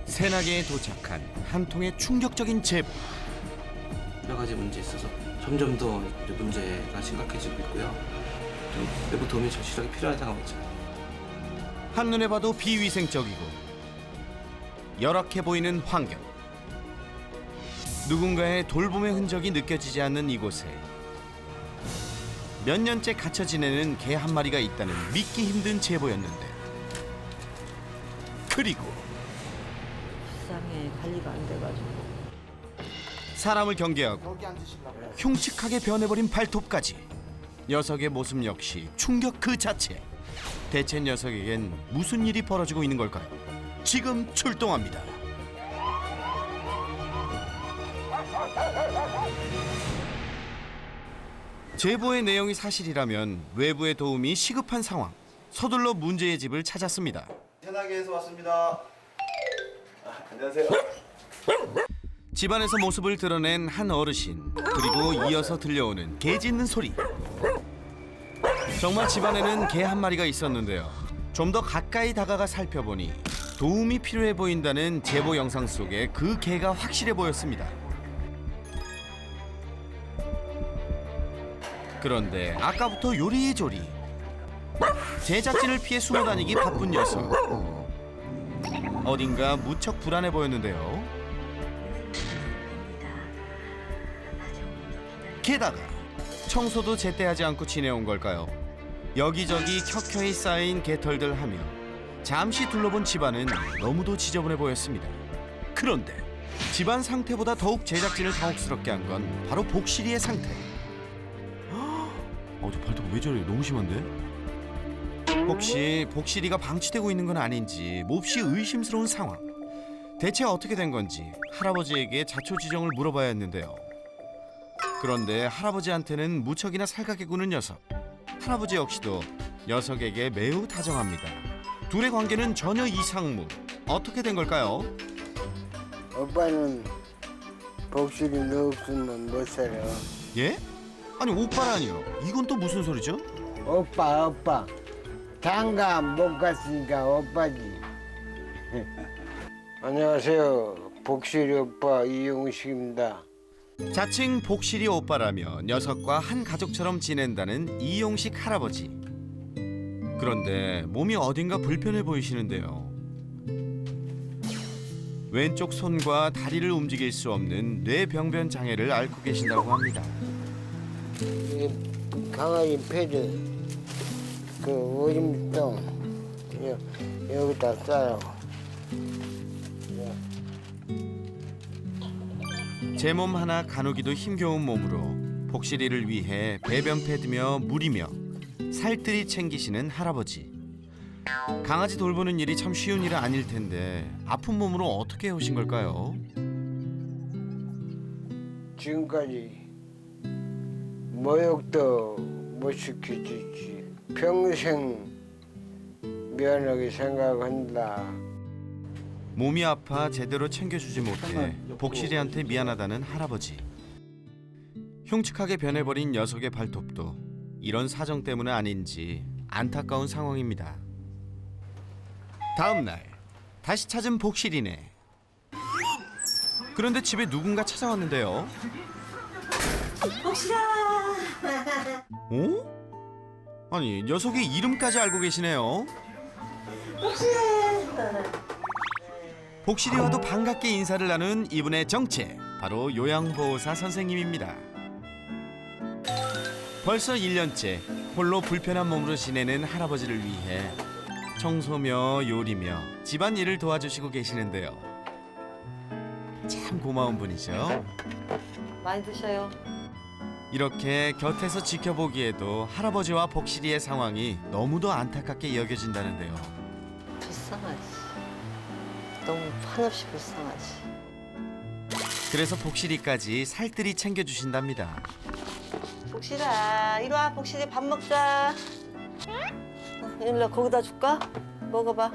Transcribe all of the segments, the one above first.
새나개에 도착한 한 통의 충격적인 제보. 여러 가지 문제 있어서 점점 더 문제가 심각해지고 있고요. 좀 외부 도움이 절실하게 필요한 상황이죠. 한눈에 봐도 비위생적이고 열악해 보이는 환경. 누군가의 돌봄의 흔적이 느껴지지 않는 이곳에 몇 년째 갇혀 지내는 개 한 마리가 있다는 믿기 힘든 제보였는데, 그리고 세상에 관리가 안 돼가지고. 사람을 경계하고 흉측하게 변해버린 발톱까지. 녀석의 모습 역시 충격 그 자체. 대체 녀석에겐 무슨 일이 벌어지고 있는 걸까요? 지금 출동합니다. 제보의 내용이 사실이라면 외부의 도움이 시급한 상황. 서둘러 문제의 집을 찾았습니다. 새나개에서 왔습니다. 안녕하세요. 집안에서 모습을 드러낸 한 어르신, 그리고 이어서 들려오는 개 짖는 소리. 정말 집안에는 개 한 마리가 있었는데요. 좀 더 가까이 다가가 살펴보니 도움이 필요해 보인다는 제보 영상 속에 그 개가 확실해 보였습니다. 그런데 아까부터 요리조리 제작진을 피해 숨어다니기 바쁜 녀석. 어딘가 무척 불안해 보였는데요. 게다가 청소도 제때 하지 않고 지내온 걸까요? 여기저기 켜켜이 쌓인 개털들 하며 잠시 둘러본 집안은 너무도 지저분해 보였습니다. 그런데 집안 상태보다 더욱 제작진을 당혹스럽게 한 건 바로 복실이의 상태. 저 발톱 왜 저래? 너무 심한데? 혹시 복실이가 방치되고 있는 건 아닌지 몹시 의심스러운 상황. 대체 어떻게 된 건지 할아버지에게 자초지종을 물어봐야 했는데요. 그런데 할아버지한테는 무척이나 살갑게 구는 녀석. 할아버지 역시도 녀석에게 매우 다정합니다. 둘의 관계는 전혀 이상무. 어떻게 된 걸까요? 오빠는 복실이 너 없으면 못 살아. 예? 아니 오빠라니요. 이건 또 무슨 소리죠? 오빠. 장가 못 갔으니까 오빠지. 안녕하세요. 복실이 오빠 이용식입니다. 자칭 복실이 오빠라며 녀석과 한 가족처럼 지낸다는 이용식 할아버지. 그런데 몸이 어딘가 불편해 보이시는데요. 왼쪽 손과 다리를 움직일 수 없는 뇌병변 장애를 앓고 계신다고 합니다. 이 강아지 패드 그 오줌통 여기다 싸요. 제 몸 하나 가누기도 힘겨운 몸으로 복실이를 위해 배변 패드며 물이며 살뜰히 챙기시는 할아버지. 강아지 돌보는 일이 참 쉬운 일은 아닐 텐데 아픈 몸으로 어떻게 해오신 걸까요? 지금까지 모욕도 못 시켜주지. 평생 미안하게 생각한다. 몸이 아파 제대로 챙겨주지 못해 복실이한테 미안하다는 할아버지. 흉측하게 변해버린 녀석의 발톱도 이런 사정 때문은 아닌지 안타까운 상황입니다. 다음 날 다시 찾은 복실이네. 그런데 집에 누군가 찾아왔는데요. 복실아. 어? 아니 녀석의 이름까지 알고 계시네요. 복실이와도 반갑게 인사를 나눈 이분의 정체, 바로 요양보호사 선생님입니다. 벌써 1년째 홀로 불편한 몸으로 지내는 할아버지를 위해 청소며 요리며 집안일을 도와주시고 계시는데요. 참 고마운 분이죠. 많이 드셔요. 이렇게 곁에서 지켜보기에도 할아버지와 복실이의 상황이 너무도 안타깝게 여겨진다는데요. 불쌍하지. 너무 한없이 불쌍하지. 그래서 복실이까지 살뜰히 챙겨주신답니다. 복실아, 이리 와. 복실이 밥 먹자. 일로 거기다 줄까? 먹어봐.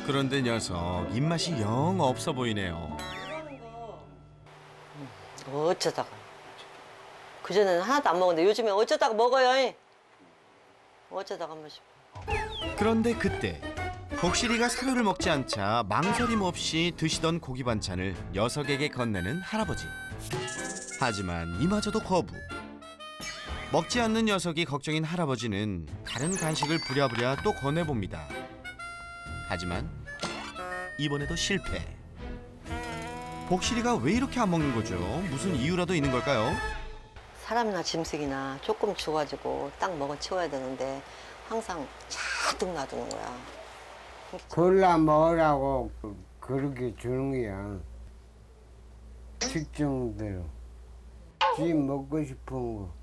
그런데 녀석 입맛이 영 없어 보이네요. 어쩌다가. 그전에는 하나도 안 먹었는데 요즘에 어쩌다가 먹어요. 어쩌다가 한 번씩. 그런데 그때 복실이가 사료를 먹지 않자 망설임 없이 드시던 고기 반찬을 녀석에게 건네는 할아버지. 하지만 이마저도 거부. 먹지 않는 녀석이 걱정인 할아버지는 다른 간식을 부랴부랴 또 건네봅니다. 하지만 이번에도 실패. 복실이가 왜 이렇게 안 먹는 거죠? 무슨 이유라도 있는 걸까요? 사람이나 짐승이나 조금 줘가지고 딱 먹어 치워야 되는데 항상 잔뜩 놔두는 거야. 골라 먹으라고 그렇게 주는 거야. 특정대로. 지 먹고 싶은 거.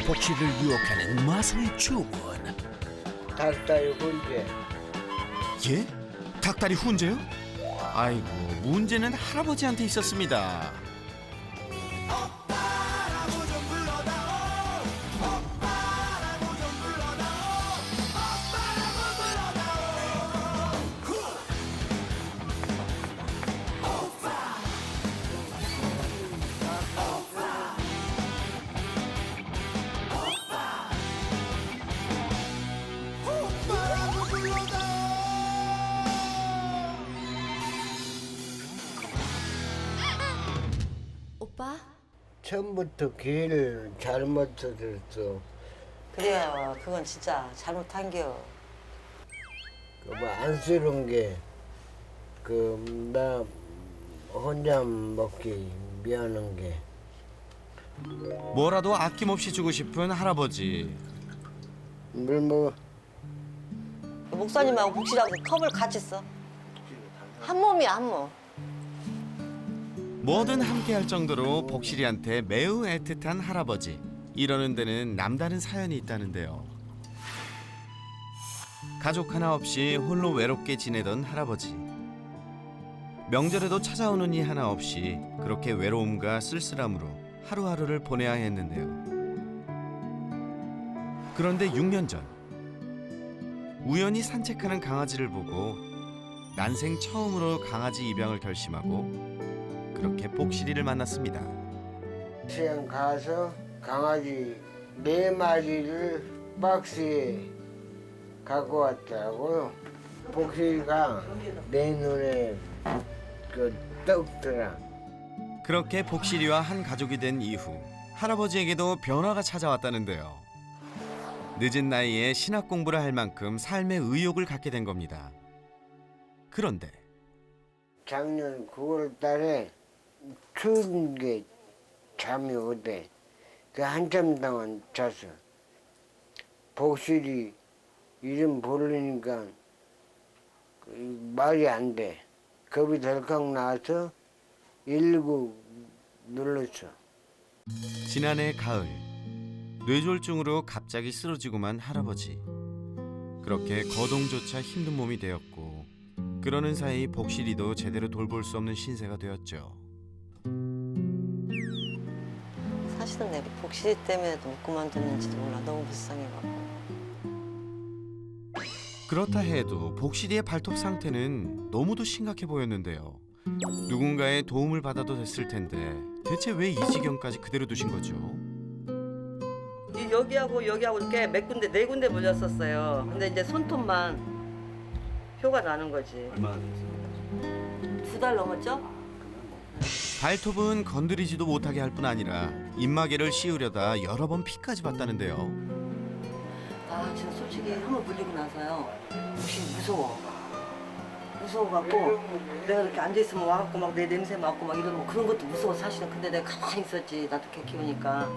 복실이를 유혹하는 마술 주문. 닭다리 혼자. 예? 닭다리 훈제요? 아이고, 문제는 할아버지한테 있었습니다. 오빠? 처음부터 길을 잘못 들었어. 그래요. 그건 진짜 잘못한 겨. 뭐 안쓰러운 게, 나 혼자 먹기 미안한 게. 뭐라도 아낌없이 주고 싶은 할아버지. 물 먹어. 목사님하고 복실하고 컵을 같이 써. 한 몸이야, 한 몸. 뭐든 함께할 정도로 복실이한테 매우 애틋한 할아버지. 이러는 데는 남다른 사연이 있다는데요. 가족 하나 없이 홀로 외롭게 지내던 할아버지. 명절에도 찾아오는 이 하나 없이 그렇게 외로움과 쓸쓸함으로 하루하루를 보내야 했는데요. 그런데 6년 전 우연히 산책하는 강아지를 보고 난생 처음으로 강아지 입양을 결심하고 그렇게 복실이를 만났습니다. 시장 가서 강아지 4마리를 박스에 갖고 왔더라고요. 복실이가 내 눈에 떡더라. 그렇게 복실이와 한 가족이 된 이후 할아버지에게도 변화가 찾아왔다는데요. 늦은 나이에 신학 공부를 할 만큼 삶의 의욕을 갖게 된 겁니다. 그런데 작년 9월 달에 추운 게 잠이 오대. 그 한참 동안 잤어. 복실이 이름 부르니까 말이 안 돼. 겁이 덜컥 나와서 119 눌렀어. 지난해 가을 뇌졸중으로 갑자기 쓰러지고만 할아버지. 그렇게 거동조차 힘든 몸이 되었고 그러는 사이 복실이도 제대로 돌볼 수 없는 신세가 되었죠. 사실은 내가 복실이 때문에도 못 그만뒀는지도 몰라. 너무 불쌍해갖고. 그렇다 해도 복실이의 발톱 상태는 너무도 심각해 보였는데요. 누군가의 도움을 받아도 됐을 텐데 대체 왜 이 지경까지 그대로 두신 거죠? 여기하고 이렇게 몇 군데, 4군데 물렸었어요. 근데 이제 손톱만 표가 나는 거지. 얼마나 되셨어요? 2달 넘었죠? 발톱은 건드리지도 못하게 할 뿐 아니라 입마개를 씌우려다 여러 번 피까지 봤다는데요. 아, 지금 솔직히 한번 물리고 나서요. 혹시 무서워갖고 내가 이렇게 앉아있으면 와갖고 막 내 냄새 맡고 막 이러는 거 그런 것도 무서워 사실은. 근데 내가 가만히 있었지. 나도 개 키우니까.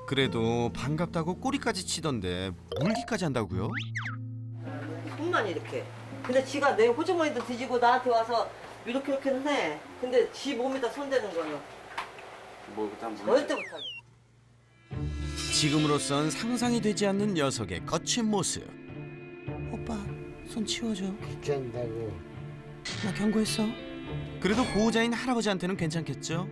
그래도 반갑다고 꼬리까지 치던데 물기까지 한다고요? 손만 이렇게. 근데 지가 내 호주머니도 뒤지고 나한테 와서 이렇게는 해. 근데 지 몸에다 손대는 거는 뭐 그다음 절대 못하게. 지금으로선 상상이 되지 않는 녀석의 거친 모습. 오빠 손 치워줘. 귀찮다고. 나 경고했어. 그래도 보호자인 할아버지한테는 괜찮겠죠?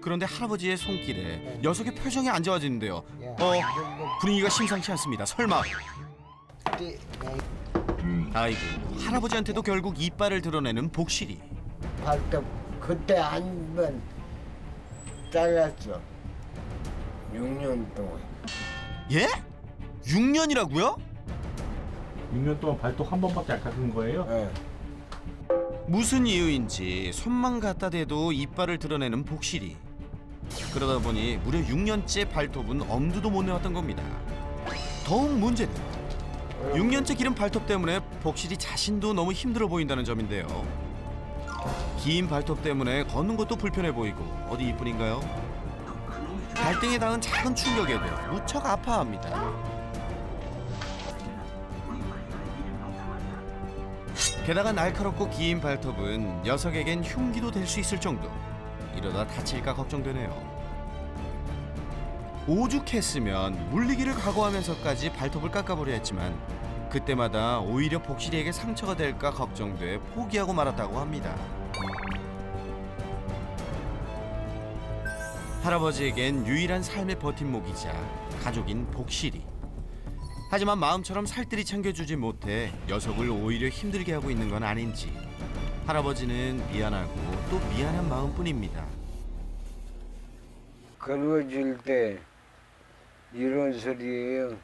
그런데 할아버지의 손길에 녀석의 표정이 안 좋아지는데요. 분위기가 심상치 않습니다. 설마 아이고, 할아버지한테도 결국 이빨을 드러내는 복실이. 발톱 그때 한 번 잘랐어. 6년 동안. 예? 6년이라고요? 6년 동안 발톱 한 번밖에 안 깎은 거예요? 예. 무슨 이유인지 손만 갖다 대도 이빨을 드러내는 복실이. 그러다 보니 무려 6년째 발톱은 엄두도 못 내왔던 겁니다. 더욱 문제는 6년째 기른 발톱 때문에 복실이 자신도 너무 힘들어 보인다는 점인데요. 긴 발톱 때문에 걷는 것도 불편해 보이고 어디 이뿐인가요? 발등에 닿은 작은 충격에도 무척 아파합니다. 게다가 날카롭고 긴 발톱은 녀석에겐 흉기도 될 수 있을 정도. 이러다 다칠까 걱정되네요. 오죽했으면 물리기를 각오하면서까지 발톱을 깎아보려 했지만 그때마다 오히려 복실이에게 상처가 될까 걱정돼 포기하고 말았다고 합니다. 할아버지에겐 유일한 삶의 버팀목이자 가족인 복실이. 하지만 마음처럼 살뜰히 챙겨주지 못해 녀석을 오히려 힘들게 하고 있는 건 아닌지 할아버지는 미안하고 또 미안한 마음뿐입니다. 긁어줄 때 이런 소리예요.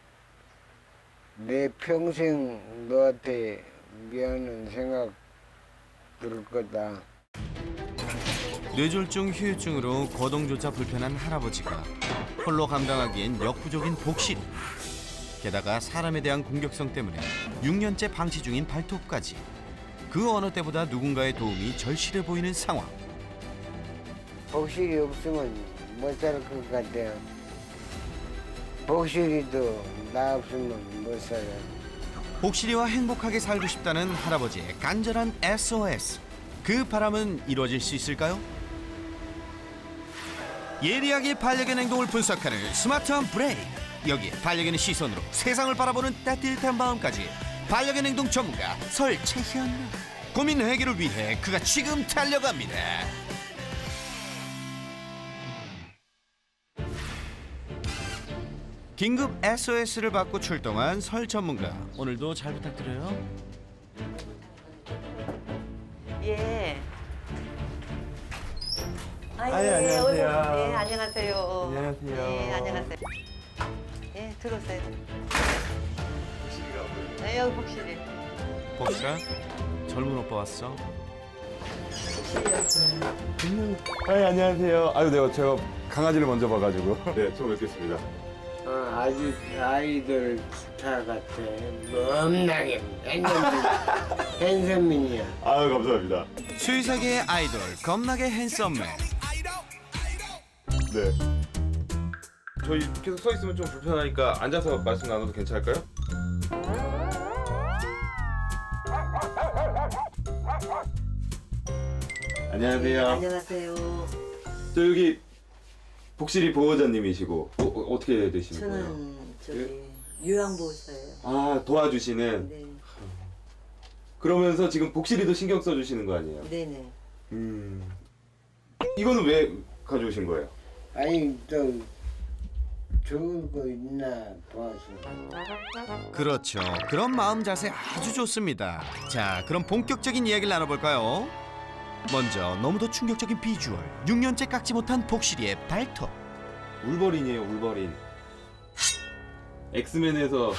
내 평생 너한테 미안한 생각 들 거다. 뇌졸중 후유증으로 거동조차 불편한 할아버지가 홀로 감당하기엔 역부족인 복실이. 게다가 사람에 대한 공격성 때문에 6년째 방치 중인 발톱까지. 그 어느 때보다 누군가의 도움이 절실해 보이는 상황. 복실이 없으면 못 살 것 같아요. 복실이도 나 없으면 못 살아요. 복실이와 행복하게 살고 싶다는 할아버지의 간절한 SOS. 그 바람은 이루어질 수 있을까요? 예리하게 반려견 행동을 분석하는 스마트한 브레인. 여기에 반려견의 시선으로 세상을 바라보는 따뜻한 마음까지. 반려견 행동 전문가 설채현. 고민 해결을 위해 그가 지금 달려갑니다. 긴급 SOS를 받고 출동한 설 전문가. 오늘도 잘 부탁드려요. 예. 안녕하세요. 예, 안녕하세요. 안녕하세요. 예, 안녕하세요. 예, 들어오세요. 네, 여기 복실이. 복실아, 젊은 오빠 왔어. 안녕하세요. 아유, 네, 제가 강아지를 먼저 봐가지고. 네, 처음 뵙겠습니다. 아주 아이돌 스타 같아. 겁나게 핸섬민이야. 아유, 감사합니다. 수의사계의 아이돌 겁나게 핸섬맨. 네. 저희 계속 서 있으면 좀 불편하니까 앉아서 말씀 나눠도 괜찮을까요? 안녕하세요. 안녕하세요. 저 여기 복실이 보호자님이시고 어떻게 되시는 거예요? 저는 저기 요양보호사예요. 아, 도와주시는. 네, 그러면서 지금 복실이도 신경 써주시는 거 아니에요? 네네. 이거는 왜 가져오신 거예요? 아니 또 좋은 거 있나 봐서. 그렇죠. 그런 마음 자세 아주 좋습니다. 자, 그럼 본격적인 이야기를 나눠볼까요? 먼저 너무도 충격적인 비주얼. 6년째 깎지 못한 복실이의 발톱. 울버린이에요, 울버린. 엑스맨에서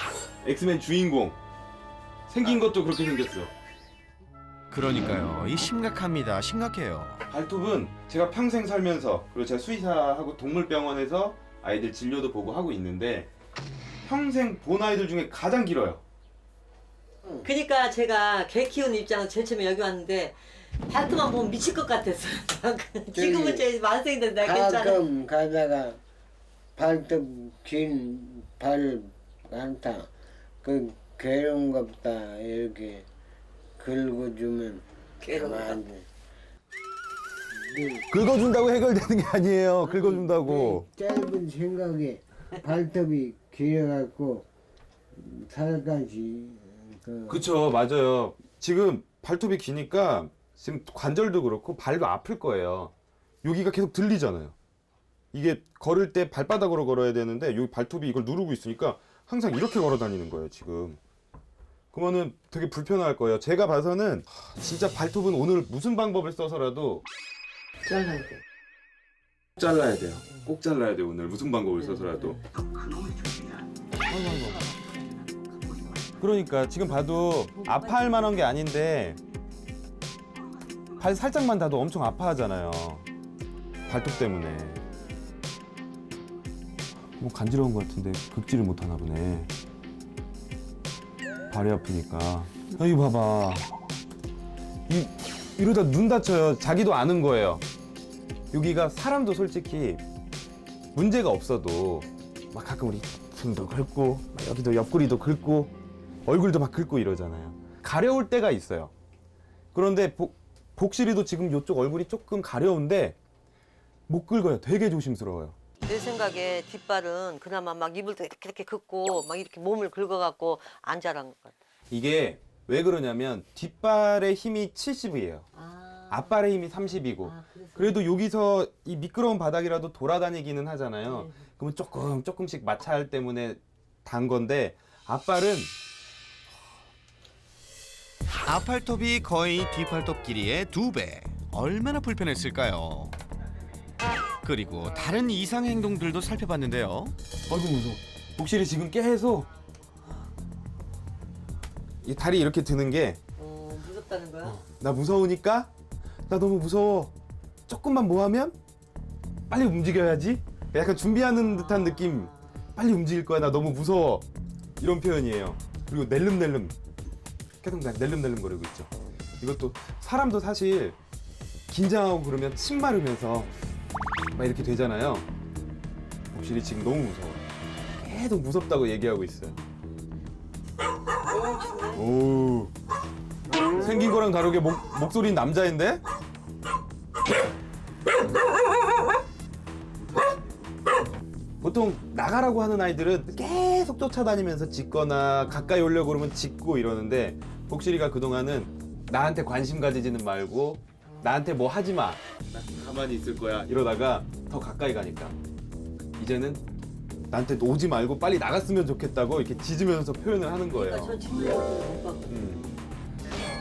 엑스맨 주인공. 생긴 것도 그렇게 생겼어. 그러니까요. 이 심각합니다. 심각해요. 발톱은 제가 평생 살면서, 그리고 제가 수의사하고 동물병원에서 아이들 진료도 보고 하고 있는데 평생 본 아이들 중에 가장 길어요. 그러니까 제가 개 키우는 입장에서 제일 처음에 여기 왔는데 발톱만 보면 미칠 것 같았어요. 지금은 제일 만성이 된다. 괜찮아. 가끔 가다가 발톱 긴 발 많다. 그 괴로운갑다 이렇게 긁어주면 괴로운가? 가만히. 긁어준다고 해결되는 게 아니에요. 긁어준다고. 짧은 생각에 발톱이 길어갖고 살까지 그쵸, 맞아요. 지금 발톱이 기니까 지금 관절도 그렇고 발도 아플 거예요. 여기가 계속 들리잖아요. 이게 걸을 때 발바닥으로 걸어야 되는데 여기 발톱이 이걸 누르고 있으니까 항상 이렇게 걸어 다니는 거예요 지금. 그러면은 되게 불편할 거예요. 제가 봐서는 진짜 발톱은 오늘 무슨 방법을 써서라도 잘라야 돼. 잘라야 돼요. 꼭 잘라야 돼요 오늘 무슨 방법을 써서라도. 그러니까 지금 봐도 아파할 만한 게 아닌데 발 살짝만 닿아도 엄청 아파하잖아요. 발톱 때문에. 뭐 간지러운 것 같은데 긁지를 못하나 보네. 발이 아프니까. 여기 봐봐. 이러다 눈 다쳐요. 자기도 아는 거예요. 여기가 사람도 솔직히 문제가 없어도 막 가끔 우리 등도 긁고 막 여기도 옆구리도 긁고 얼굴도 막 긁고 이러잖아요. 가려울 때가 있어요. 그런데 복실이도 지금 이쪽 얼굴이 조금 가려운데 못 긁어요. 되게 조심스러워요. 내 생각에 뒷발은 그나마 막 입을 때 이렇게 긋고 막 이렇게 몸을 긁어갖고 안 자란 것 같아. 이게 왜 그러냐면 뒷발의 힘이 70이에요. 앞발의 힘이 30이고 그래도 여기서 이 미끄러운 바닥이라도 돌아다니기는 하잖아요. 그러면 조금씩 마찰 때문에 단 건데 앞발은 앞팔톱이 거의 뒷팔톱 길이의 2배. 얼마나 불편했을까요? 그리고 다른 이상 행동들도 살펴봤는데요. 아이고 무서워. 복실이 지금 계속 이 다리 이렇게 드는 게 무섭다는 거야? 나 무서우니까 나 너무 무서워. 조금만 뭐 하면 빨리 움직여야지. 약간 준비하는 듯한 느낌. 빨리 움직일 거야. 나 너무 무서워. 이런 표현이에요. 그리고 낼름낼름. 계속 낼름낼름 거리고 있죠. 이것도 사람도 사실 긴장하고 그러면 침 마르면서 막 이렇게 되잖아요. 복실이 지금 너무 무서워요. 계속 무섭다고 얘기하고 있어요. 오. 생긴 거랑 다르게 목소리는 남자인데? 보통 나가라고 하는 아이들은 계속 쫓아다니면서 짖거나 가까이 오려고 그러면 짖고 이러는데 복실이가 그동안은 나한테 관심 가지지는 말고 나한테 뭐 하지 마. 나 가만히 있을 거야. 이러다가 더 가까이 가니까 이제는 나한테 오지 말고 빨리 나갔으면 좋겠다고 이렇게 짖으면서 표현을 하는 거예요. 저 친구를 못 봤거든.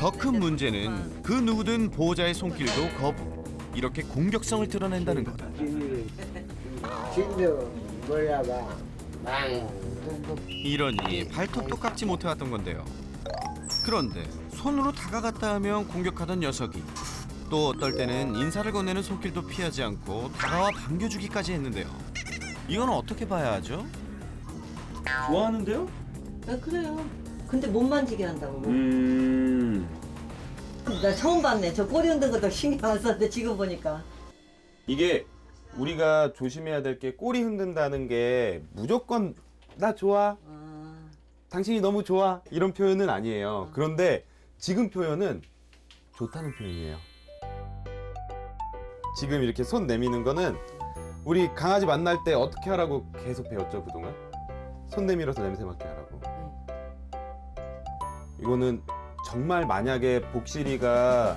더 큰 문제는 그 누구든 보호자의 손길도 거부. 이렇게 공격성을 드러낸다는 것. 진도 몰라봐. 망. 이러니 발톱도 깎지 못해왔던 건데요. 그런데 손으로 다가갔다 하면 공격하던 녀석이 또 어떨 때는 인사를 건네는 손길도 피하지 않고 다가와 반겨주기까지 했는데요. 이건 어떻게 봐야 하죠? 좋아하는데요? 아, 그래요. 근데 못 만지게 한다고. 나 처음 봤네. 저 꼬리 흔든 것도 신경 안 썼는데 지금 보니까. 이게 우리가 조심해야 될 게 꼬리 흔든다는 게 무조건 나 좋아, 당신이 너무 좋아 이런 표현은 아니에요. 그런데 지금 표현은 좋다는 표현이에요. 지금 이렇게 손 내미는 거는 우리 강아지 만날 때 어떻게 하라고 계속 배웠죠 그동안? 손 내밀어서 냄새 맡게 하라고. 이거는 정말 만약에 복실이가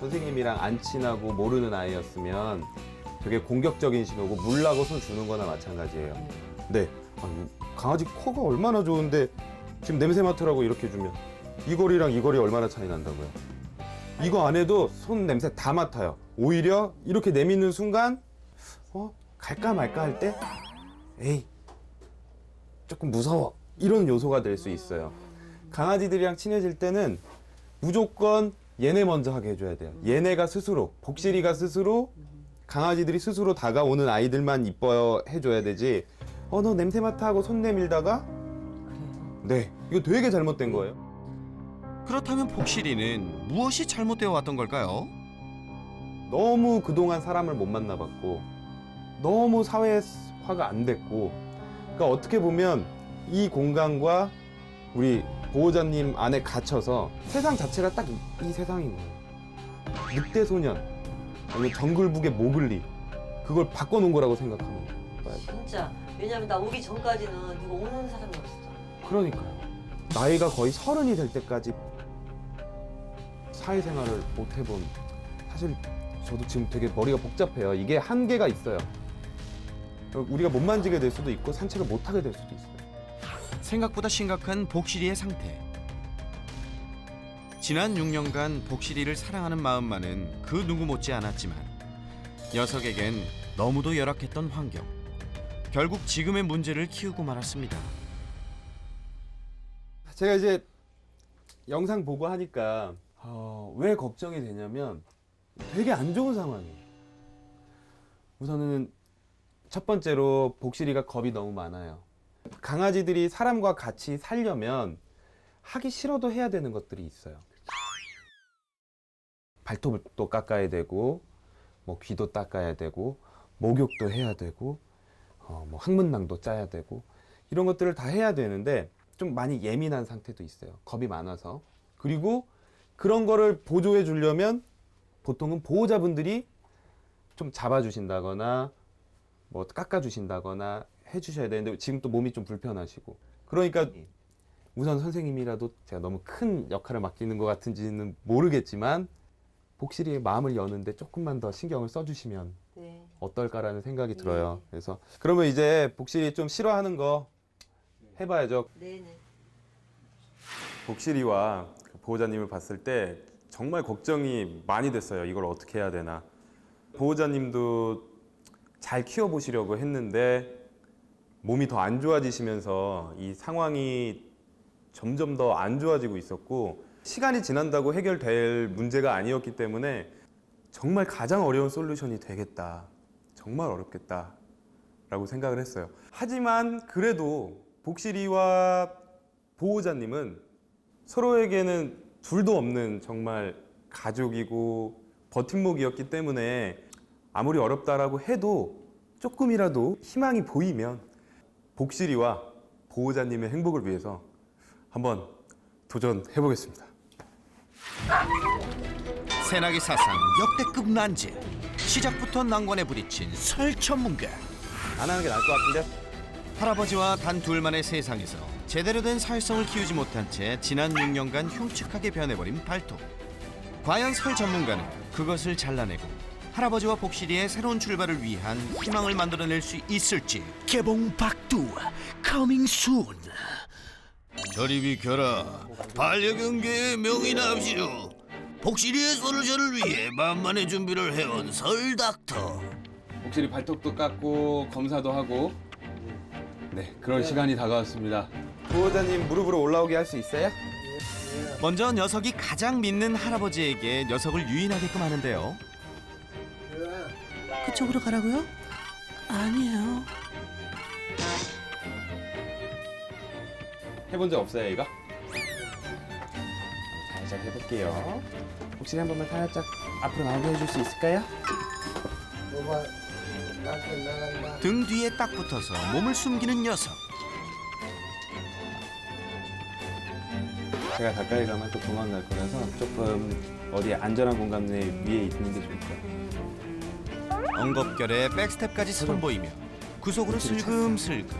선생님이랑 안 친하고 모르는 아이였으면 되게 공격적인 신호고 물라고 손 주는 거나 마찬가지예요. 네, 아니, 강아지 코가 얼마나 좋은데 지금 냄새 맡으라고 이렇게 주면 이 거리랑 이 거리 얼마나 차이 난다고요. 이거 안 해도 손 냄새 다 맡아요. 오히려 이렇게 내미는 순간 갈까 말까 할 때 에이 조금 무서워 이런 요소가 될 수 있어요. 강아지들이랑 친해질 때는 무조건 얘네 먼저 하게 해줘야 돼요. 얘네가 스스로, 복실이가 스스로, 강아지들이 스스로 다가오는 아이들만 이뻐 해줘야 되지. 너 냄새 맡아 하고 손 내밀다가 네, 이거 되게 잘못된 거예요. 그렇다면 복실이는 무엇이 잘못되어 왔던 걸까요? 너무 그동안 사람을 못 만나봤고 너무 사회화가 안 됐고, 그러니까 어떻게 보면 이 공간과 우리 보호자님 안에 갇혀서 세상 자체가 딱 이 세상인 거예요. 늑대 소년 아니면 정글북의 모글리, 그걸 바꿔놓은 거라고 생각하면 봐야죠. 진짜. 왜냐면 나 오기 전까지는 누가 오는 사람이 없었어. 그러니까요. 나이가 거의 30이 될 때까지 사회생활을 못 해본, 사실 저도 지금 되게 머리가 복잡해요. 이게 한계가 있어요. 우리가 못 만지게 될 수도 있고 산책을 못 하게 될 수도 있어요. 생각보다 심각한 복실이의 상태. 지난 6년간 복실이를 사랑하는 마음만은 그 누구 못지 않았지만 녀석에겐 너무도 열악했던 환경. 결국 지금의 문제를 키우고 말았습니다. 제가 이제 영상 보고 하니까 왜 걱정이 되냐면 되게 안 좋은 상황이에요. 우선은 첫 번째로 복실이가 겁이 너무 많아요. 강아지들이 사람과 같이 살려면 하기 싫어도 해야 되는 것들이 있어요. 발톱도 깎아야 되고, 뭐 귀도 닦아야 되고, 목욕도 해야 되고, 뭐 항문낭도 짜야 되고, 이런 것들을 다 해야 되는데 좀 많이 예민한 상태도 있어요. 겁이 많아서. 그리고 그런 거를 보조해 주려면 보통은 보호자분들이 좀 잡아주신다거나 뭐 깎아주신다거나 해주셔야 되는데 지금 또 몸이 좀 불편하시고, 그러니까 우선 선생님이라도 제가 너무 큰 역할을 맡기는 것 같은지는 모르겠지만 복실이의 마음을 여는데 조금만 더 신경을 써주시면 네. 어떨까라는 생각이 들어요. 그래서 그러면 이제 복실이 좀 싫어하는 거 해봐야죠. 네네. 복실이와 그 보호자님을 봤을 때 정말 걱정이 많이 됐어요. 이걸 어떻게 해야 되나. 보호자님도 잘 키워보시려고 했는데 몸이 더 안 좋아지시면서 이 상황이 점점 더 안 좋아지고 있었고, 시간이 지난다고 해결될 문제가 아니었기 때문에 정말 가장 어려운 솔루션이 되겠다. 정말 어렵겠다 라고 생각을 했어요. 하지만 그래도 복실이와 보호자님은 서로에게는 둘도 없는 정말 가족이고 버팀목이었기 때문에 아무리 어렵다라고 해도 조금이라도 희망이 보이면 복실이와 보호자님의 행복을 위해서 한번 도전해 보겠습니다. 새나기 사상 역대급 난제. 시작부터 난관에 부딪힌 설 전문가. 안 하는 게 나을 것 같은데? 할아버지와 단 둘만의 세상에서 제대로 된 사회성을 키우지 못한 채 지난 6년간 흉측하게 변해버린 발톱. 과연 설 전문가는 그것을 잘라내고 할아버지와 복실이의 새로운 출발을 위한 희망을 만들어낼 수 있을지. 개봉 박두 커밍 순. 저리 비켜라. 반려경계의 명인합시로 복실이의 솔루션을 위해 만만의 준비를 해온 설닥터. 복실이 발톱도 깎고 검사도 하고, 네, 그럴 시간이 다가왔습니다. 보호자님 무릎으로 올라오게 할 수 있어요? 먼저 녀석이 가장 믿는 할아버지에게 녀석을 유인하게끔 하는데요. 그쪽으로 가라고요? 아니에요. 해본 적 없어요, 이거? 살짝 해볼게요. 복실이 한 번만 살짝 앞으로 나오게 해줄 수 있을까요? 뭐가 밖에 나간다. 등 뒤에 딱 붙어서 몸을 숨기는 녀석. 제가 가까이 가면 또 도망갈 거라서 조금 어디 안전한 공간 내 위에 있는 게 좋을 거예요. 엉겁결에 백스텝까지 선보이며 구속으로 슬금슬금.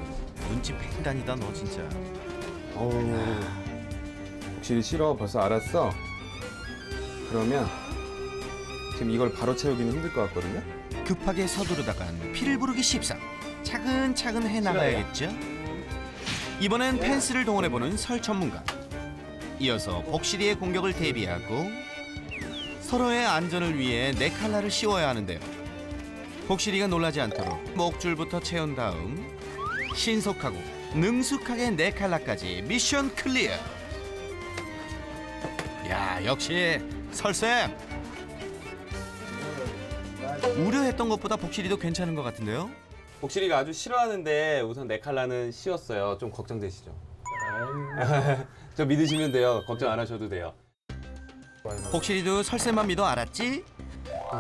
눈치 팽단이다 너 진짜. 복실이 싫어 벌써 알았어? 그러면 지금 이걸 바로 채우기는 힘들 것 같거든요? 급하게 서두르다간 피를 부르기 십상. 차근차근 해나가야겠죠? 이번엔 펜스를 동원해보는 설 전문가. 이어서 복실이의 공격을 대비하고 서로의 안전을 위해 네 칼날을 씌워야 하는데요. 복실이가 놀라지 않도록 목줄부터 채운 다음 신속하고 능숙하게 네 칼날까지 미션 클리어. 야, 역시 설쌤. 우려했던 것보다 복실이도 괜찮은 것 같은데요. 복실이가 아주 싫어하는데 우선 네 칼라는 씌웠어요. 좀 걱정되시죠? 저 믿으시면 돼요. 걱정 안 하셔도 돼요. 복실이도 설쌤만 믿어 알았지?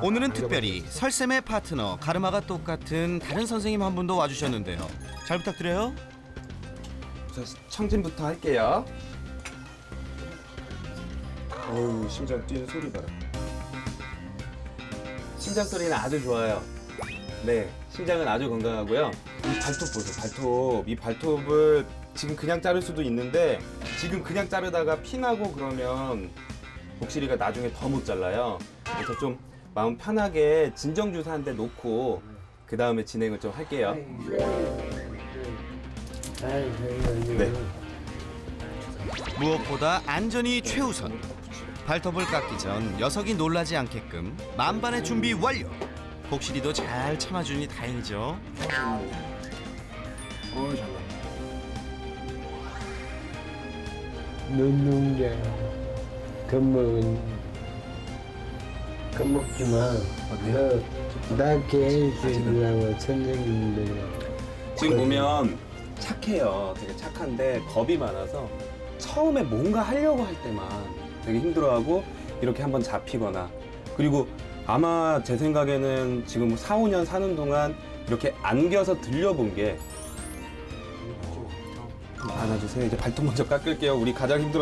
오늘은 특별히 설쌤의 파트너 가르마가 똑같은 다른 선생님 한 분도 와주셨는데요. 잘 부탁드려요. 자, 청진부터 할게요. 어우, 심장 뛰는 소리 봐라. 심장 소리는 아주 좋아요. 네, 심장은 아주 건강하고요. 이 발톱 보세요, 발톱. 이 발톱을 지금 그냥 자를 수도 있는데 지금 그냥 자르다가 피나고 그러면 복실이가 나중에 더 못 잘라요. 그래서 좀 마음 편하게 진정주사 한 대 놓고 그 다음에 진행을 좀 할게요. 네. 무엇보다 안전이 최우선. 발톱을 깎기 전 녀석이 놀라지 않게끔 만반의 준비 완료. 복실이도 잘 참아주니 다행이죠. 눈동자 겁먹지 마. 나게 해주려고 선생님들. 지금 보면 착해요. 되게 착한데 겁이 많아서 처음에 뭔가 하려고 할 때만 되게 힘들어하고 이렇게 한번 잡히거나, 그리고 아마 제 생각에는 지금 4, 5년 사는 동안 이렇게 안겨서 들려본 게 안아주세요. 이제 발톱 먼저 깎을게요. 우리 가장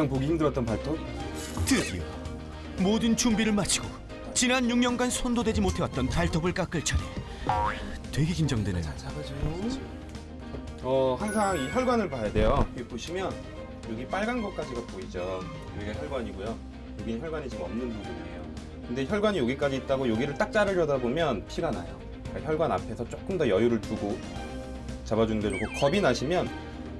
보기 힘들었던 발톱. 드디어 모든 준비를 마치고 지난 6년간 손도 대지 못해왔던 발톱을 깎을 차례. 되게 긴장되네요. 항상 이 혈관을 봐야 돼요. 여기 보시면 여기 빨간 것까지가 보이죠. 여기가 혈관이고요. 여기는 혈관이 지금 없는 부분이에요. 근데 혈관이 여기까지 있다고 여기를 딱 자르려다 보면 피가 나요. 그러니까 혈관 앞에서 조금 더 여유를 두고 잡아주는 게 좋고, 겁이 나시면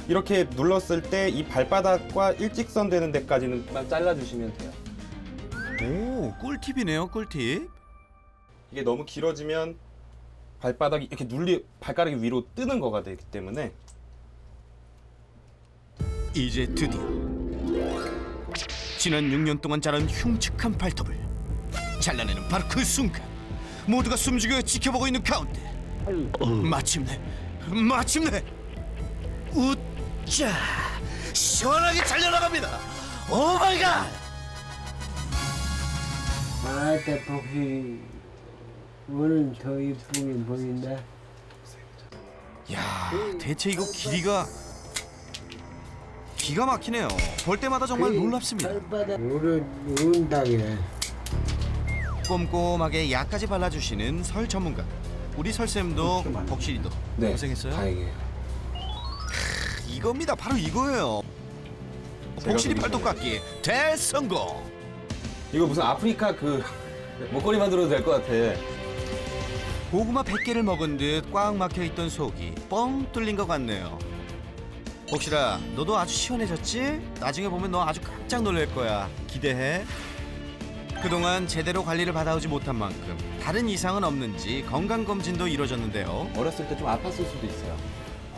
이렇게 눌렀을 때 이 발바닥과 일직선 되는 데까지는 잘라주시면 돼요. 오, 꿀팁이네요, 꿀팁. 이게 너무 길어지면 발바닥이 이렇게 발가락이 위로 뜨는 거가 되기 때문에. 이제 드디어 지난 6년 동안 자란 흉측한 발톱을 잘라내는 바로 그 순간, 모두가 숨죽여 지켜보고 있는 가운데 마침내 우짜 시원하게 잘려나갑니다. 오 마이 갓. 아따 복실이 오늘 더 이쁘게 보인다. 야, 대체 이거 길이가 기가 막히네요. 볼 때마다 정말 놀랍습니다. 발바닥 운다기네. 꼼꼼하게 약까지 발라주시는 설 전문가. 우리 설쌤도 복실이도 고생했어요. 다행이에요. 이겁니다. 바로 이거예요. 복실이 발톱 깎기 대성공. 이거 무슨 아프리카 목걸이 만들어도 될 것 같아. 고구마 100개를 먹은 듯 꽉 막혀있던 속이 뻥 뚫린 것 같네요. 복실아, 너도 아주 시원해졌지? 나중에 보면 너 아주 깜짝 놀랄 거야. 기대해. 그동안 제대로 관리를 받아오지 못한 만큼 다른 이상은 없는지 건강검진도 이루어졌는데요. 어렸을 때 좀 아팠을 수도 있어요.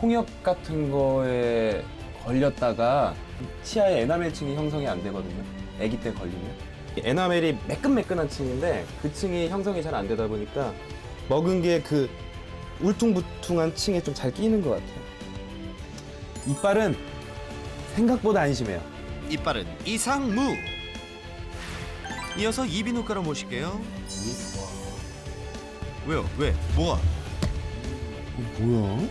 홍역 같은 거에 걸렸다가 치아에 에나멜층이 형성이 안 되거든요. 아기 때 걸리면. 에나멜이 매끈매끈한 층인데 그 층이 형성이 잘 안 되다 보니까 먹은 게 그 울퉁불퉁한 층에 좀 잘 끼는 것 같아요. 이빨은 생각보다 안심해요. 이빨은 이상무. 이어서 이비인후과로 모실게요. 왜요? 왜? 뭐야? 뭐야?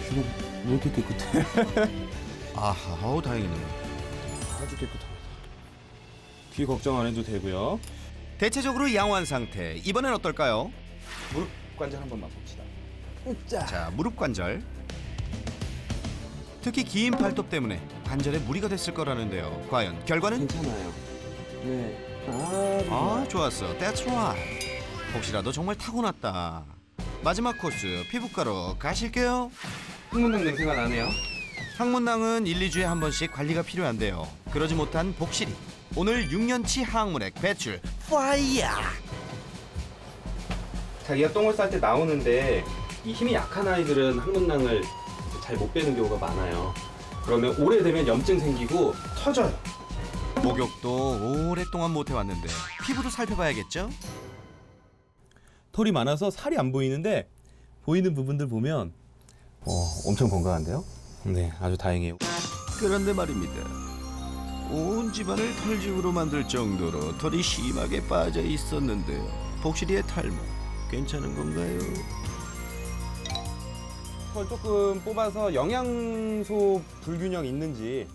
귀가 왜 이렇게 깨끗해? 아하, 어우 다행이네요. 아주 깨끗합니다. 귀 걱정 안 해도 되고요. 대체적으로 양호한 상태. 이번엔 어떨까요? 무릎 관절 한번 맛봅시다. 자, 무릎 관절. 특히 긴 발톱 때문에 관절에 무리가 됐을 거라는데요. 과연 결과는? 괜찮아요. 네. 아, 좋았어. That's right. 혹시라도 정말 타고났다. 마지막 코스 피부과로 가실게요. 항문낭 냄새가 나네요. 항문낭은 1, 2주에 한 번씩 관리가 필요한데요. 그러지 못한 복실이 오늘 6년치 항문액 배출 파이어. 자기가 똥을 쌀 때 나오는데 이 힘이 약한 아이들은 항문낭을 잘 못 빼는 경우가 많아요. 그러면 오래되면 염증 생기고 터져요. 목욕도 오랫동안 못 해왔는데 피부도 살펴봐야겠죠? 털이 많아서 살이 안 보이는데 보이는 부분들 보면 엄청 건강한데요? 네, 아주 다행이에요. 그런데 말입니다. 온 집안을 털집으로 만들 정도로 털이 심하게 빠져 있었는데요. 복실이의 탈모 괜찮은 건가요? 털 조금 뽑아서 영양소 불균형 있는지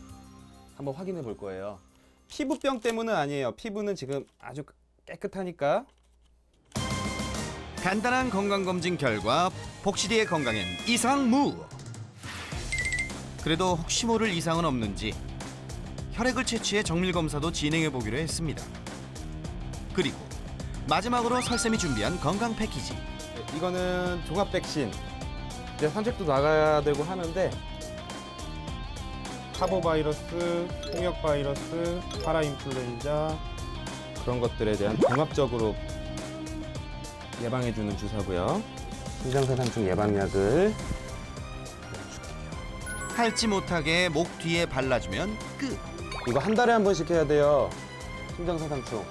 한번 확인해 볼 거예요. 피부병 때문은 아니에요. 피부는 지금 아주 깨끗하니까. 간단한 건강검진 결과 복실이의 건강엔 이상무. 그래도 혹시 모를 이상은 없는지 혈액을 채취해 정밀검사도 진행해 보기로 했습니다. 그리고 마지막으로 설쌤이 준비한 건강 패키지. 이거는 종합 백신. 이제 산책도 나가야 되고 하는데 파보바이러스, 홍역바이러스, 파라인플루엔자 그런 것들에 대한 종합적으로 예방해주는 주사고요. 심장사상충 예방약을 핥지 못하게 목 뒤에 발라주면 끝. 이거 한 달에 한 번씩 해야 돼요. 심장사상충.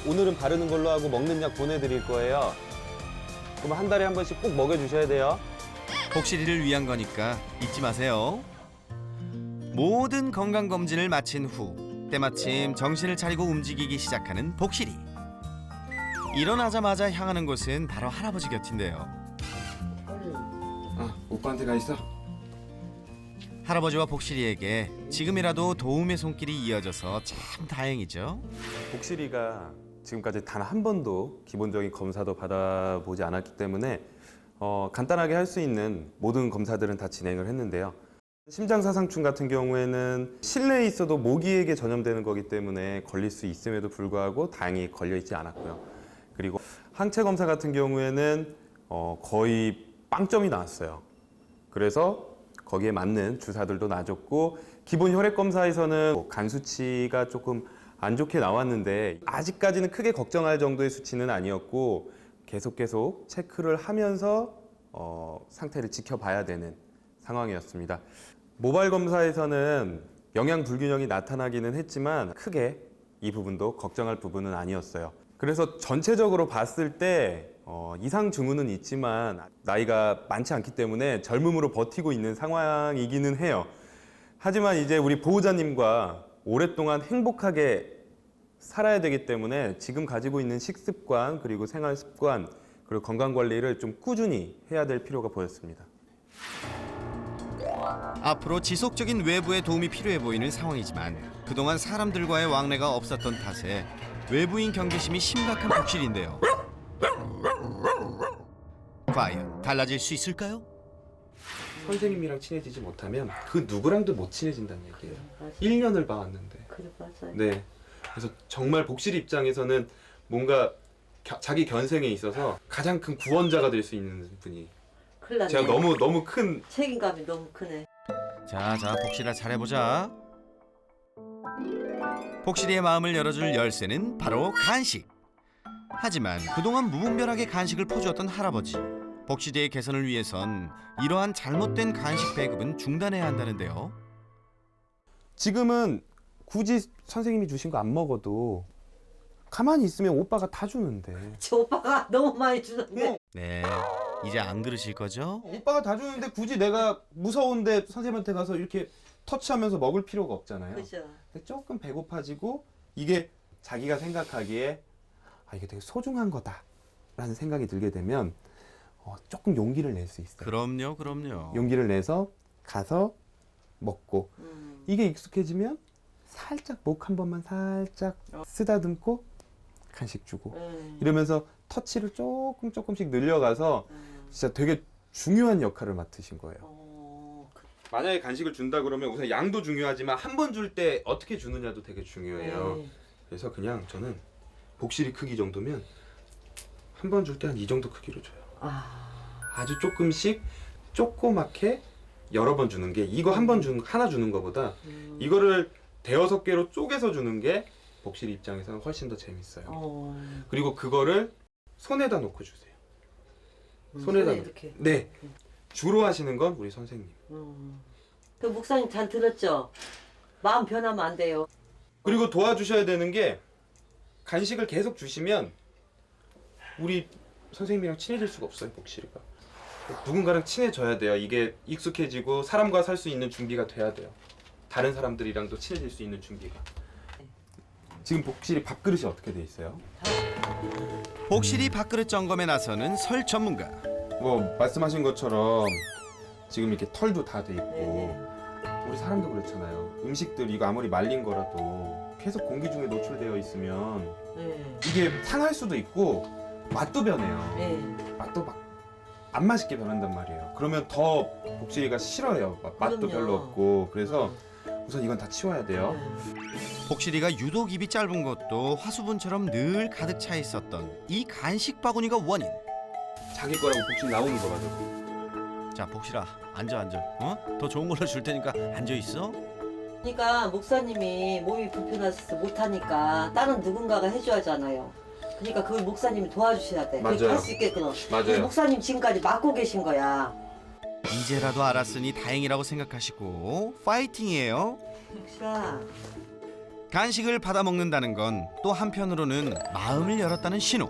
오늘은 바르는 걸로 하고 먹는 약 보내드릴 거예요. 그럼 한 달에 한 번씩 꼭 먹여주셔야 돼요. 복실이를 위한 거니까 잊지 마세요. 모든 건강검진을 마친 후 때마침 정신을 차리고 움직이기 시작하는 복실이. 일어나자마자 향하는 곳은 바로 할아버지 곁인데요. 오빠한테 가 있어. 할아버지와 복실이에게 지금이라도 도움의 손길이 이어져서 참 다행이죠. 복실이가 지금까지 단 한 번도 기본적인 검사도 받아보지 않았기 때문에 간단하게 할 수 있는 모든 검사들은 다 진행을 했는데요. 심장사상충 같은 경우에는 실내에 있어도 모기에게 전염되는 거기 때문에 걸릴 수 있음에도 불구하고 다행히 걸려있지 않았고요. 그리고 항체 검사 같은 경우에는 거의 빵점이 나왔어요. 그래서 거기에 맞는 주사들도 놔줬고 기본 혈액 검사에서는 간 수치가 조금 안 좋게 나왔는데 아직까지는 크게 걱정할 정도의 수치는 아니었고 계속 체크를 하면서 상태를 지켜봐야 되는 상황이었습니다. 모발 검사에서는 영양 불균형이 나타나기는 했지만 크게 이 부분도 걱정할 부분은 아니었어요. 그래서 전체적으로 봤을 때 이상 징후는 있지만 나이가 많지 않기 때문에 젊음으로 버티고 있는 상황이기는 해요. 하지만 이제 우리 보호자님과 오랫동안 행복하게 살아야 되기 때문에 지금 가지고 있는 식습관 그리고 생활 습관 그리고 건강 관리를 좀 꾸준히 해야 될 필요가 보였습니다. 앞으로 지속적인 외부의 도움이 필요해 보이는 상황이지만 그동안 사람들과의 왕래가 없었던 탓에 외부인 경계심이 심각한 복실인데요. 과연 달라질 수 있을까요? 선생님이랑 친해지지 못하면 그 누구랑도 못 친해진다는 얘기예요. 1년을 봐왔는데. 그래 맞아요. 네. 그래서 정말 복실이 입장에서는 뭔가 자기 견생에 있어서 가장 큰 구원자가 될 수 있는 분이 큰일 났네. 제가 너무 큰 책임감이 너무 크네. 자, 복실아 잘해보자. 복실이의 마음을 열어줄 열쇠는 바로 간식. 하지만 그동안 무분별하게 간식을 퍼주었던 할아버지. 복실이의 개선을 위해선 이러한 잘못된 간식 배급은 중단해야 한다는데요. 지금은 굳이 선생님이 주신 거 안 먹어도 가만히 있으면 오빠가 다 주는데. 저 오빠가 너무 많이 주는데. 네, 이제 안 그러실 거죠? 오빠가 다 주는데 굳이 내가 무서운데 선생님한테 가서 이렇게 터치하면서 먹을 필요가 없잖아요. 그죠. 근데 조금 배고파지고 이게 자기가 생각하기에 이게 되게 소중한 거다라는 생각이 들게 되면 조금 용기를 낼 수 있어요. 그럼요. 용기를 내서 가서 먹고 이게 익숙해지면 살짝 목 한 번만 살짝 쓰다듬고 간식 주고 이러면서 터치를 조금씩 늘려가서 진짜 되게 중요한 역할을 맡으신 거예요. 만약에 간식을 준다 그러면 우선 양도 중요하지만 한 번 줄 때 어떻게 주느냐도 되게 중요해요. 그래서 그냥 저는 복실이 크기 정도면 한 번 줄 때 한 이 정도 크기로 줘요. 아주 조금씩 조그맣게 여러 번 주는 게 이거 하나 주는 것보다 이거를 대여섯 개로 쪼개서 주는 게 복실 입장에서는 훨씬 더 재밌어요. 그리고 그거를 손에다 놓고 주세요. 손에다 이렇게. 네. 주로 하시는 건 우리 선생님. 그 목사님 잘 들었죠? 마음 변하면 안 돼요. 그리고 도와주셔야 되는 게 간식을 계속 주시면 우리 선생님이랑 친해질 수가 없어요, 복실이가. 누군가랑 친해져야 돼요. 이게 익숙해지고 사람과 살 수 있는 준비가 돼야 돼요. 다른 사람들이랑도 친해질 수 있는 준비가. 지금 복실이 밥그릇이 어떻게 돼 있어요? 복실이 밥그릇 점검에 나서는 설 전문가. 뭐 말씀하신 것처럼 지금 이렇게 털도 다 돼 있고 우리 사람도 그렇잖아요. 음식들 이거 아무리 말린 거라도 계속 공기 중에 노출되어 있으면 이게 상할 수도 있고 맛도 변해요. 맛도 막 안 맛있게 변한단 말이에요. 그러면 더 복실이가 싫어요. 맛도 그럼요. 별로 없고. 그래서 우선 이건 다 치워야 돼요. 복실이가 유독 입이 짧은 것도 화수분처럼 늘 가득 차 있었던 이 간식 바구니가 원인. 자기 거라고 복실 나오는 거 가지고. 자, 복실아, 앉아. 더 좋은 걸로 줄 테니까 앉아 있어. 그러니까 목사님이 몸이 불편하셔서 못하니까 다른 누군가가 해줘야 하잖아요. 그러니까 그걸 목사님이 도와주셔야 돼. 맞아요. 할 수 있게끔. 맞아요. 그래서 목사님 지금까지 맡고 계신 거야. 이제라도 알았으니 다행이라고 생각하시고 파이팅이에요. 복실아. 간식을 받아 먹는다는 건 또 한편으로는 마음을 열었다는 신호.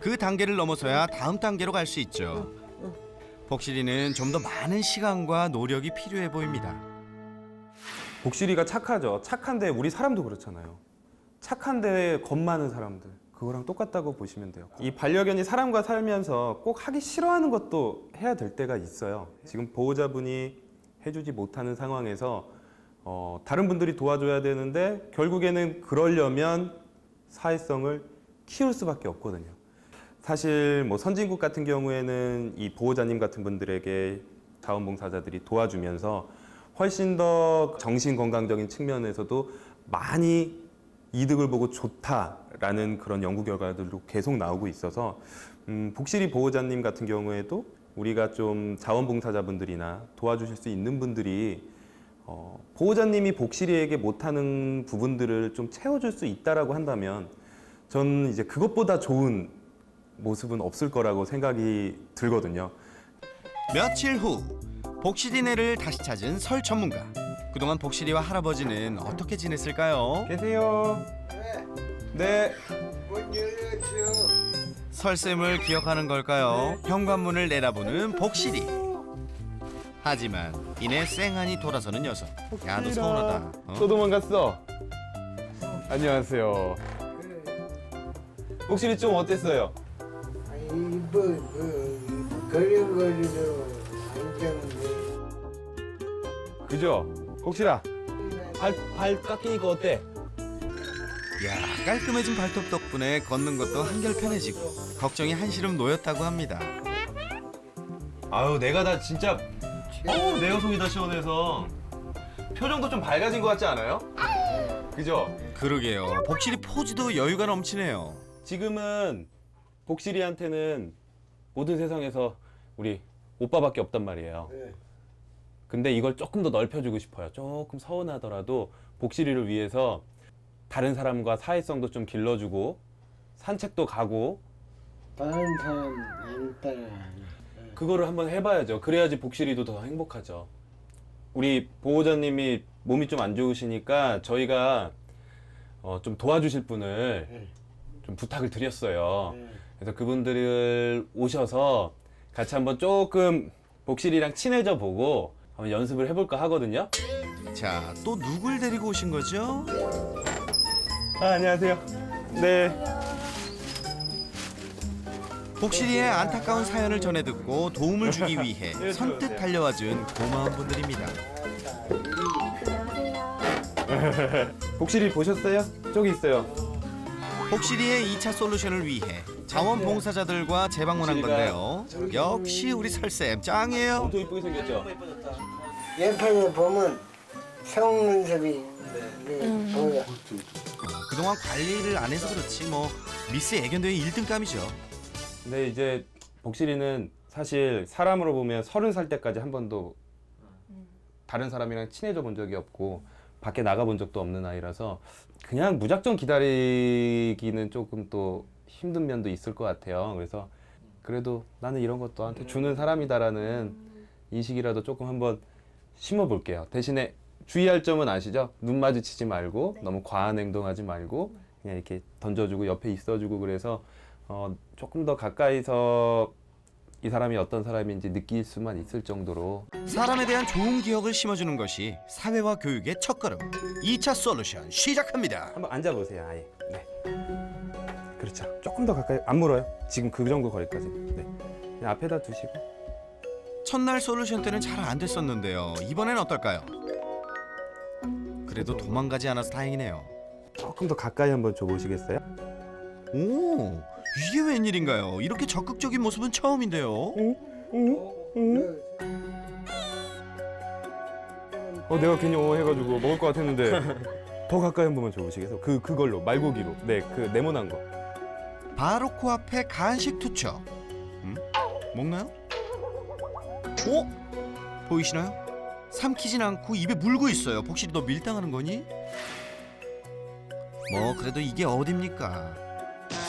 그 단계를 넘어서야 다음 단계로 갈 수 있죠. 복실이는 좀 더 많은 시간과 노력이 필요해 보입니다. 복실이가 착하죠. 착한데 우리 사람도 그렇잖아요. 착한데 겁 많은 사람들. 그거랑 똑같다고 보시면 돼요. 이 반려견이 사람과 살면서 꼭 하기 싫어하는 것도 해야 될 때가 있어요. 지금 보호자분이 해주지 못하는 상황에서 다른 분들이 도와줘야 되는데 결국에는 그러려면 사회성을 키울 수밖에 없거든요. 사실 뭐 선진국 같은 경우에는 이 보호자님 같은 분들에게 자원봉사자들이 도와주면서 훨씬 더 정신건강적인 측면에서도 많이 이득을 보고 좋다라는 그런 연구 결과들도 계속 나오고 있어서 복실이 보호자님 같은 경우에도 우리가 좀 자원봉사자분들이나 도와주실 수 있는 분들이 보호자님이 복실이에게 못하는 부분들을 좀 채워줄 수 있다라고 한다면 저는 이제 그것보다 좋은 모습은 없을 거라고 생각이 들거든요. 며칠 후 복실이네를 다시 찾은 설 전문가. 그동안 복실이와 할아버지는 어떻게 지냈을까요? 계세요. 네. 문 열어줘. 설쌤을 기억하는 걸까요? 현관문을 내다보는 복실이. 하지만 이내 쌩하니 돌아서는 녀석. 야, 너 서운하다. 또 도망갔어. 안녕하세요. 복실이 좀 어땠어요? 거리거리로 안정돼. 그죠? 복실아, 발 깎이니까 어때? 야, 깔끔해진 발톱 덕분에 걷는 것도 한결 편해지고 걱정이 한시름 놓였다고 합니다. 아유, 내가 다 진짜 내 녀석이 다 시원해서 표정도 좀 밝아진 것 같지 않아요? 그죠? 그러게요. 복실이 포즈도 여유가 넘치네요. 지금은 복실이한테는 모든 세상에서 우리 오빠밖에 없단 말이에요. 근데 이걸 조금 더 넓혀주고 싶어요. 조금 서운하더라도 복실이를 위해서 다른 사람과 사회성도 좀 길러주고 산책도 가고 다른 사람 안 따라. 그거를 한번 해봐야죠. 그래야지 복실이도 더 행복하죠. 우리 보호자님이 몸이 좀 안 좋으시니까 저희가 좀 도와주실 분을 좀 부탁을 드렸어요. 그래서 그분들을 오셔서 같이 한번 조금 복실이랑 친해져 보고 한번 연습을 해볼까 하거든요. 자, 또 누굴 데리고 오신 거죠? 안녕하세요. 네. 복실이의 안타까운 사연을 전해 듣고 도움을 주기 위해 선뜻 달려와준 고마운 분들입니다. 복실이 보셨어요? 저기 있어요. 복실이의 2차 솔루션을 위해 자원봉사자들과 재방문한 건데요. 역시 우리 설쌤 짱이에요. 엄청 이쁘게 생겼죠? 옆에서 보면 속눈썹이 보여. 그동안 관리를 안 해서 그렇지 뭐 미스 애견도의 1등감이죠. 근데 이제 복실이는 사실 사람으로 보면 30살 때까지 한 번도 다른 사람이랑 친해져 본 적이 없고 밖에 나가 본 적도 없는 아이라서 그냥 무작정 기다리기는 조금 또 힘든 면도 있을 것 같아요. 그래서 그래도 나는 이런 것 너한테 주는 사람이다라는 인식이라도 조금 한번 심어볼게요. 대신에 주의할 점은 아시죠? 눈 마주치지 말고 너무 과한 행동하지 말고 그냥 이렇게 던져주고 옆에 있어주고 그래서 조금 더 가까이서 이 사람이 어떤 사람인지 느낄 수만 있을 정도로 사람에 대한 좋은 기억을 심어주는 것이 사회와 교육의 첫걸음. 2차 솔루션 시작합니다. 한번 앉아보세요. 아예. 네. 그렇죠. 조금 더 가까이 안 물어요. 지금 그 정도 거리까지. 네. 그냥 앞에다 두시고. 첫날 솔루션 때는 잘 안 됐었는데요. 이번엔 어떨까요? 그래도 도망가지 않아서 다행이네요. 조금 더 가까이 한번 줘보시겠어요? 오, 이게 웬일인가요? 이렇게 적극적인 모습은 처음인데요. 내가 괜히 해가지고 먹을 것 같았는데 더 가까이 한 번만 줘보시겠어요? 그걸로 말고기로. 네, 그 네모난 거. 바로 코앞에 간식 투척. 먹나요? 보이시나요? 삼키진 않고 입에 물고 있어요. 복실이 너 밀당하는 거니? 뭐 그래도 이게 어딥니까?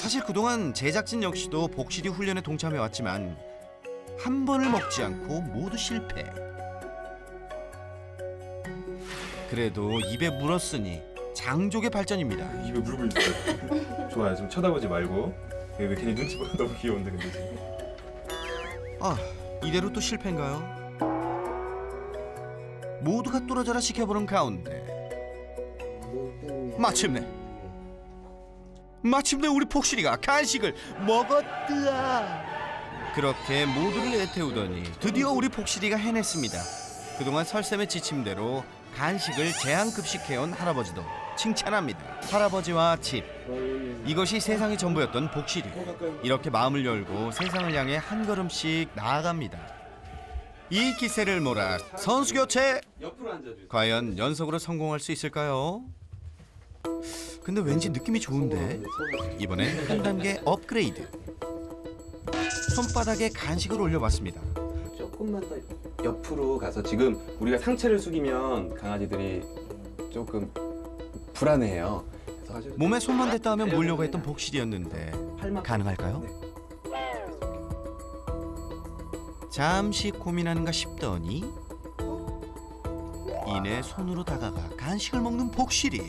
사실 그동안 제작진 역시도 복실이 훈련에 동참해 왔지만 한 번을 먹지 않고 모두 실패. 그래도 입에 물었으니 장족의 발전입니다. 입에 물을 있어요. 좋아요. 좀 쳐다보지 말고. 왜 괜히 눈치 보여? 너무 귀여운데 근데 지금. 이대로 또 실패인가요? 모두가 뚫어져라 지켜보는 가운데 마침내 우리 복실이가 간식을 먹었드아. 그렇게 모두를 애태우더니 드디어 우리 복실이가 해냈습니다. 그동안 설쌤의 지침대로 간식을 제한급식해온 할아버지도 칭찬합니다. 할아버지와 집, 이것이 세상의 전부였던 복실이. 이렇게 마음을 열고 세상을 향해 한 걸음씩 나아갑니다. 이 기세를 몰아 선수 교체! 옆으로 앉아주세요. 과연 연속으로 성공할 수 있을까요? 근데 왠지 느낌이 좋은데 이번엔 한 단계 업그레이드. 손바닥에 간식을 올려봤습니다. 조금만 더 옆으로 가서 지금 우리가 상체를 숙이면 강아지들이 조금 불안해해요. 그래서 몸에 손만 댔다 하면 몰려고 했던 복실이었는데 가능할까요? 잠시 고민하는가 싶더니 이내 손으로 다가가 간식을 먹는 복실이.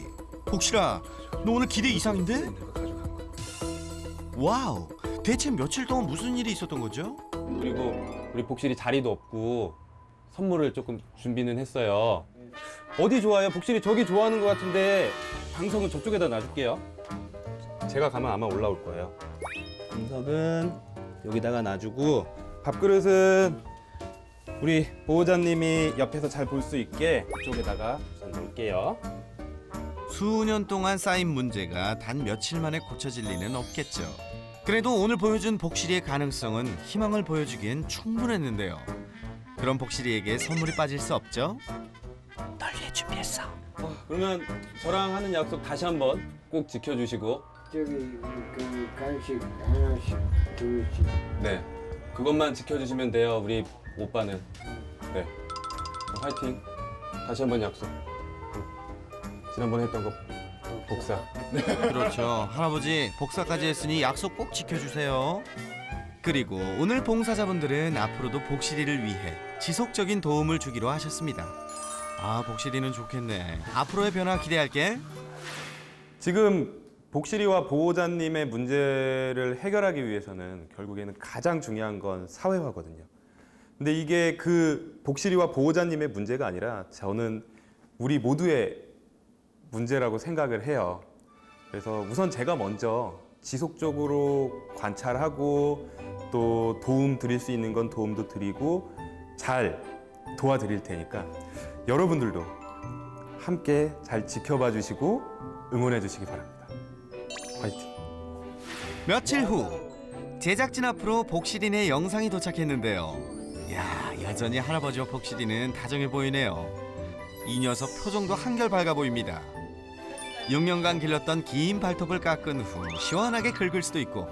복실아, 너 오늘 기대 이상인데? 와우, 대체 며칠 동안 무슨 일이 있었던 거죠? 그리고 우리 복실이 자리도 없고 선물을 조금 준비는 했어요. 어디 좋아요? 복실이 저기 좋아하는 것 같은데 방석은 저쪽에다 놔줄게요. 제가 가면 아마 올라올 거예요. 방석은 여기다가 놔주고 밥그릇은 우리 보호자님이 옆에서 잘 볼 수 있게 이쪽에다가 우선 놓을게요. 수년 동안 쌓인 문제가 단 며칠 만에 고쳐질 리는 없겠죠. 그래도 오늘 보여준 복실이의 가능성은 희망을 보여주기엔 충분했는데요. 그럼 복실이에게 선물이 빠질 수 없죠? 널 위해 준비했어. 그러면 저랑 하는 약속 다시 한번 꼭 지켜주시고. 저기 그 간식 하나씩 두씩. 네, 그것만 지켜주시면 돼요. 우리 오빠는. 네, 화이팅. 다시 한번 약속. 지난번에 했던 거 복사. 그렇죠. 할아버지 복사까지 했으니 약속 꼭 지켜주세요. 그리고 오늘 봉사자분들은 앞으로도 복실이를 위해 지속적인 도움을 주기로 하셨습니다. 복실이는 좋겠네. 앞으로의 변화 기대할게. 지금 복실이와 보호자님의 문제를 해결하기 위해서는 결국에는 가장 중요한 건 사회화거든요. 근데 이게 그 복실이와 보호자님의 문제가 아니라 저는 우리 모두의 문제라고 생각을 해요. 그래서 우선 제가 먼저 지속적으로 관찰하고 또 도움 드릴 수 있는 건 도움도 드리고 잘 도와드릴 테니까 여러분들도 함께 잘 지켜봐 주시고 응원해 주시기 바랍니다. 화이팅! 며칠 후 제작진 앞으로 복실이네 영상이 도착했는데요. 야, 여전히 할아버지와 복실이는 다정해 보이네요. 이 녀석 표정도 한결 밝아 보입니다. 6년간 길렀던 긴 발톱을 깎은 후 시원하게 긁을 수도 있고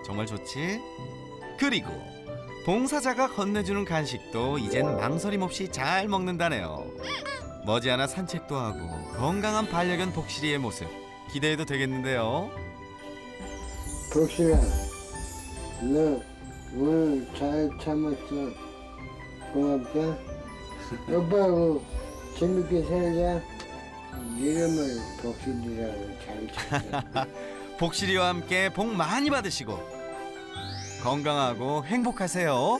정말 좋지? 그리고 봉사자가 건네주는 간식도 이젠 망설임 없이 잘 먹는다네요. 머지않아 산책도 하고 건강한 반려견 복실이의 모습 기대해도 되겠는데요. 복실아, 너 오늘 잘 참았어. 고맙다. 오빠하고 재밌게 살자. 이름을 복실이라고 잘 찾자. 복실이와 함께 복 많이 받으시고 건강하고 행복하세요.